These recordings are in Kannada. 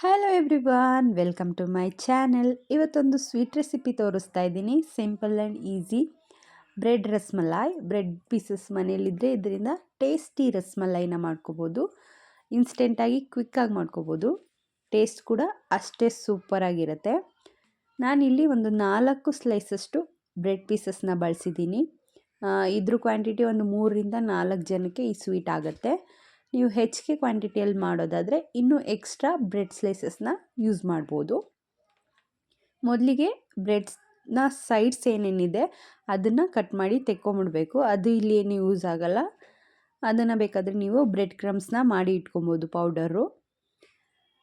Hello everyone, welcome to my channel. ಇವತ್ತೊಂದು ಸ್ವೀಟ್ ರೆಸಿಪಿ ತೋರಿಸ್ತಾ ಇದ್ದೀನಿ. Simple and easy bread rasmalai. Bread pieces ಮನೇಲಿದ್ದರೆ ಇದರಿಂದ ಟೇಸ್ಟಿ ರಸ್ಮಲಾಯಿನ ಮಾಡ್ಕೋಬೋದು. ಇನ್ಸ್ಟೆಂಟಾಗಿ ಕ್ವಿಕ್ಕಾಗಿ ಮಾಡ್ಕೋಬೋದು. ಟೇಸ್ಟ್ ಕೂಡ ಅಷ್ಟೇ ಸೂಪರಾಗಿರುತ್ತೆ. ನಾನಿಲ್ಲಿ ಒಂದು 4 ಸ್ಲೈಸಷ್ಟು ಬ್ರೆಡ್ ಪೀಸಸ್ನ ಬಳಸಿದ್ದೀನಿ. ಇದ್ರ ಕ್ವಾಂಟಿಟಿ ಒಂದು 3ರಿಂದ 4 ಜನಕ್ಕೆ ಈ ಸ್ವೀಟ್ ಆಗುತ್ತೆ. ನೀವು ಹೆಚ್ಚಿಗೆ ಕ್ವಾಂಟಿಟಿಯಲ್ಲಿ ಮಾಡೋದಾದರೆ ಇನ್ನೂ ಎಕ್ಸ್ಟ್ರಾ ಬ್ರೆಡ್ ಸ್ಲೈಸಸ್ನ ಯೂಸ್ ಮಾಡ್ಬೋದು. ಮೊದಲಿಗೆ ಬ್ರೆಡ್ಸ್ನ ಸೈಡ್ಸ್ ಏನೇನಿದೆ ಅದನ್ನು ಕಟ್ ಮಾಡಿ ತೆಕ್ಕೊಂಬಿಡ್ಬೇಕು. ಅದು ಇಲ್ಲಿ ಏನು ಯೂಸ್ ಆಗೋಲ್ಲ. ಅದನ್ನು ಬೇಕಾದರೆ ನೀವು ಬ್ರೆಡ್ ಕ್ರಮ್ಸ್ನ ಮಾಡಿ ಇಟ್ಕೊಬೋದು ಪೌಡರು.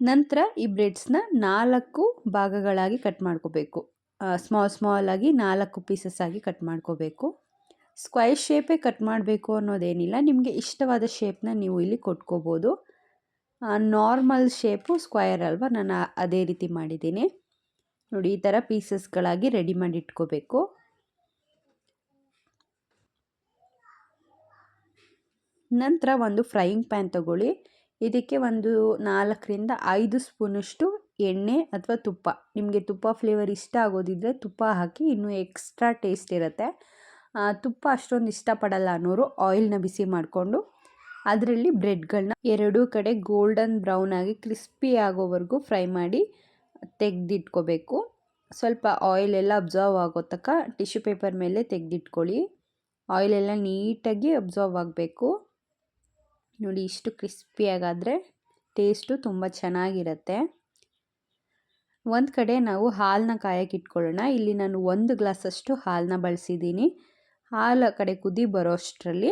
ನಂತರ ಈ ಬ್ರೆಡ್ಸ್ನ 4 ಭಾಗಗಳಾಗಿ ಕಟ್ ಮಾಡ್ಕೋಬೇಕು. ಸ್ಮಾಲಾಗಿ 4 ಪೀಸಸ್ ಆಗಿ ಕಟ್ ಮಾಡ್ಕೋಬೇಕು. ಸ್ಕ್ವೈರ್ ಶೇಪೇ ಕಟ್ ಮಾಡಬೇಕು ಅನ್ನೋದೇನಿಲ್ಲ. ನಿಮಗೆ ಇಷ್ಟವಾದ ಶೇಪ್ನ ನೀವು ಇಲ್ಲಿ ಕೊಟ್ಕೋಬೋದು. ನಾರ್ಮಲ್ ಶೇಪು ಸ್ಕ್ವಯರ್ ಅಲ್ವಾ, ನಾನು ಅದೇ ರೀತಿ ಮಾಡಿದ್ದೀನಿ. ನೋಡಿ, ಈ ಥರ ಪೀಸಸ್ಗಳಾಗಿ ರೆಡಿ ಮಾಡಿ ಇಟ್ಕೋಬೇಕು. ನಂತರ ಒಂದು ಫ್ರೈಯಿಂಗ್ ಪ್ಯಾನ್ ತಗೊಳ್ಳಿ. ಇದಕ್ಕೆ ಒಂದು 4ರಿಂದ 5 ಸ್ಪೂನಷ್ಟು ಎಣ್ಣೆ ಅಥವಾ ತುಪ್ಪ, ನಿಮಗೆ ತುಪ್ಪ ಫ್ಲೇವರ್ ಇಷ್ಟ ಆಗೋದಿದ್ದರೆ ತುಪ್ಪ ಹಾಕಿ, ಇನ್ನೂ ಎಕ್ಸ್ಟ್ರಾ ಟೇಸ್ಟ್ ಇರುತ್ತೆ. ತುಪ್ಪ ಅಷ್ಟೊಂದು ಇಷ್ಟಪಡಲ್ಲ ಅನ್ನೋರು ಆಯಿಲ್ನ ಬಿಸಿ ಮಾಡಿಕೊಂಡು ಅದರಲ್ಲಿ ಬ್ರೆಡ್ಗಳನ್ನ ಎರಡೂ ಕಡೆ ಗೋಲ್ಡನ್ ಬ್ರೌನ್ ಆಗಿ ಕ್ರಿಸ್ಪಿ ಆಗೋವರೆಗೂ ಫ್ರೈ ಮಾಡಿ ತೆಗೆದಿಟ್ಕೋಬೇಕು. ಸ್ವಲ್ಪ ಆಯಿಲೆಲ್ಲ ಅಬ್ಸರ್ವ್ ಆಗೋ ತನಕ ಟಿಶ್ಯೂ ಪೇಪರ್ ಮೇಲೆ ತೆಗೆದಿಟ್ಕೊಳ್ಳಿ. ಆಯಿಲೆಲ್ಲ ನೀಟಾಗಿ ಅಬ್ಸರ್ವ್ ಆಗಬೇಕು. ನೋಡಿ, ಇಷ್ಟು ಕ್ರಿಸ್ಪಿಯಾಗಾದರೆ ಟೇಸ್ಟು ತುಂಬ ಚೆನ್ನಾಗಿರುತ್ತೆ. ಒಂದು ಕಡೆ ನಾವು ಹಾಲನ್ನ ಕಾಯಕ್ಕೆ ಇಟ್ಕೊಳ್ಳೋಣ. ಇಲ್ಲಿ ನಾನು 1 ಗ್ಲಾಸಷ್ಟು ಹಾಲನ್ನ ಬಳಸಿದ್ದೀನಿ. ಹಾಲು ಕಡೆ ಕುದಿ ಬರೋಷ್ಟರಲ್ಲಿ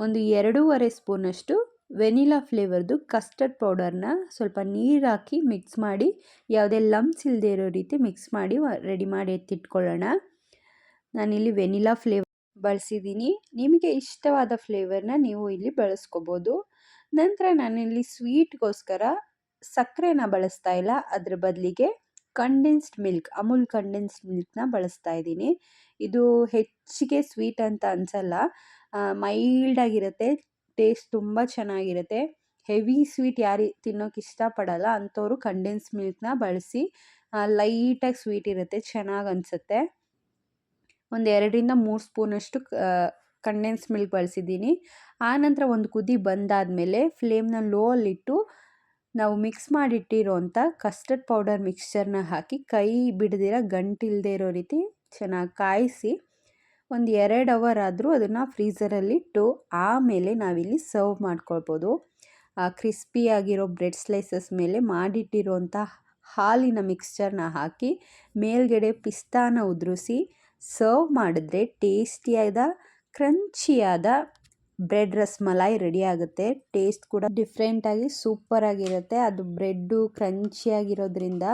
ಒಂದು 2.5 ಸ್ಪೂನಷ್ಟು ವೆನಿಲಾ ಫ್ಲೇವರ್ದು ಕಸ್ಟರ್ಡ್ ಪೌಡರ್ನ ಸ್ವಲ್ಪ ನೀರು ಹಾಕಿ ಮಿಕ್ಸ್ ಮಾಡಿ, ಯಾವುದೇ ಲಮ್ಸ್ ಇಲ್ಲದೆ ಇರೋ ರೀತಿ ಮಿಕ್ಸ್ ಮಾಡಿ ರೆಡಿ ಮಾಡಿ ಎತ್ತಿಟ್ಕೊಳ್ಳೋಣ. ನಾನಿಲ್ಲಿ ವೆನಿಲಾ ಫ್ಲೇವರ್ ಬಳಸಿದ್ದೀನಿ. ನಿಮಗೆ ಇಷ್ಟವಾದ ಫ್ಲೇವರ್ನ ನೀವು ಇಲ್ಲಿ ಬಳಸ್ಕೋಬೋದು. ನಂತರ ನಾನಿಲ್ಲಿ ಸ್ವೀಟ್ಗೋಸ್ಕರ ಸಕ್ಕರೆನ ಬಳಸ್ತಾ ಇಲ್ಲ, ಅದ್ರ ಬದಲಿಗೆ ಕಂಡೆನ್ಸ್ಡ್ ಮಿಲ್ಕ್, ಅಮೂಲ್ ಕಂಡೆನ್ಸ್ಡ್ ಮಿಲ್ಕ್ನ ಬಳಸ್ತಾ ಇದ್ದೀನಿ. ಇದು ಹೆಚ್ಚಿಗೆ ಸ್ವೀಟ್ ಅಂತ ಅನಿಸಲ್ಲ, ಮೈಲ್ಡಾಗಿರುತ್ತೆ. ಟೇಸ್ಟ್ ತುಂಬ ಚೆನ್ನಾಗಿರುತ್ತೆ. ಹೆವಿ ಸ್ವೀಟ್ ಯಾರು ತಿನ್ನೋಕೆ ಇಷ್ಟಪಡಲ್ಲ ಅಂಥವ್ರು ಕಂಡೆನ್ಸ್ ಮಿಲ್ಕ್ನ ಬಳಸಿ. ಲೈಟಾಗಿ ಸ್ವೀಟ್ ಇರುತ್ತೆ, ಚೆನ್ನಾಗಿ ಅನಿಸುತ್ತೆ. ಒಂದು 2ರಿಂದ 3 ಸ್ಪೂನಷ್ಟು ಕಂಡೆನ್ಸ್ ಮಿಲ್ಕ್ ಬಳಸಿದ್ದೀನಿ. ಆನಂತರ ಒಂದು ಕುದಿ ಬಂದಾದಮೇಲೆ ಫ್ಲೇಮ್ನ ಲೋ ಅಲ್ಲಿಟ್ಟು ನಾವು ಮಿಕ್ಸ್ ಮಾಡಿಟ್ಟಿರೋಂಥ ಕಸ್ಟರ್ಡ್ ಪೌಡರ್ ಮಿಕ್ಸ್ಚರ್ನ ಹಾಕಿ ಕೈ ಬಿಡದಿರ ಗಂಟಿಲ್ಲದೆ ಇರೋ ರೀತಿ ಚೆನ್ನಾಗಿ ಕಾಯಿಸಿ ಒಂದು 2 ಅವರ್ ಆದರೂ ಅದನ್ನು ಫ್ರೀಝರಲ್ಲಿಟ್ಟು ಆಮೇಲೆ ನಾವಿಲ್ಲಿ ಸರ್ವ್ ಮಾಡ್ಕೊಳ್ಬೋದು. ಕ್ರಿಸ್ಪಿಯಾಗಿರೋ ಬ್ರೆಡ್ ಸ್ಲೈಸಸ್ ಮೇಲೆ ಮಾಡಿಟ್ಟಿರೋಂಥ ಹಾಲಿನ ಮಿಕ್ಸ್ಚರ್ನ ಹಾಕಿ ಮೇಲ್ಗಡೆ ಪಿಸ್ತಾನ ಉದುರಿಸಿ ಸರ್ವ್ ಮಾಡಿದ್ರೆ ಟೇಸ್ಟಿಯಾದ ಕ್ರಂಚಿಯಾದ ಬ್ರೆಡ್ ರಸ್ಮಲಾಯ್ ರೆಡಿ ಆಗುತ್ತೆ. ಟೇಸ್ಟ್ ಕೂಡ ಡಿಫ್ರೆಂಟಾಗಿ ಸೂಪರಾಗಿರುತ್ತೆ. ಅದು ಬ್ರೆಡ್ಡು ಕ್ರಂಚಿಯಾಗಿರೋದ್ರಿಂದ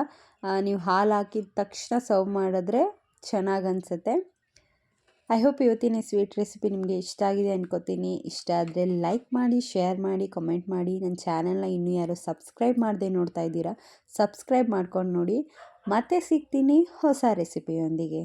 ನೀವು ಹಾಲು ಹಾಕಿದ ತಕ್ಷಣ ಸರ್ವ್ ಮಾಡಿದ್ರೆ ಚೆನ್ನಾಗಿ ಅನಿಸುತ್ತೆ. ಐ ಹೋಪ್ ಇವತ್ತಿನ ಸ್ವೀಟ್ ರೆಸಿಪಿ ನಿಮಗೆ ಇಷ್ಟ ಆಗಿದೆ ಅನ್ಕೋತೀನಿ. ಇಷ್ಟ ಆದರೆ ಲೈಕ್ ಮಾಡಿ, ಶೇರ್ ಮಾಡಿ, ಕಮೆಂಟ್ ಮಾಡಿ. ನನ್ನ ಚಾನಲ್ನ ಇನ್ನೂ ಯಾರು ಸಬ್ಸ್ಕ್ರೈಬ್ ಮಾಡದೆ ನೋಡ್ತಾ ಇದ್ದೀರಾ, ಸಬ್ಸ್ಕ್ರೈಬ್ ಮಾಡ್ಕೊಂಡು ನೋಡಿ. ಮತ್ತೆ ಸಿಗ್ತೀನಿ ಹೊಸ ರೆಸಿಪಿಯೊಂದಿಗೆ.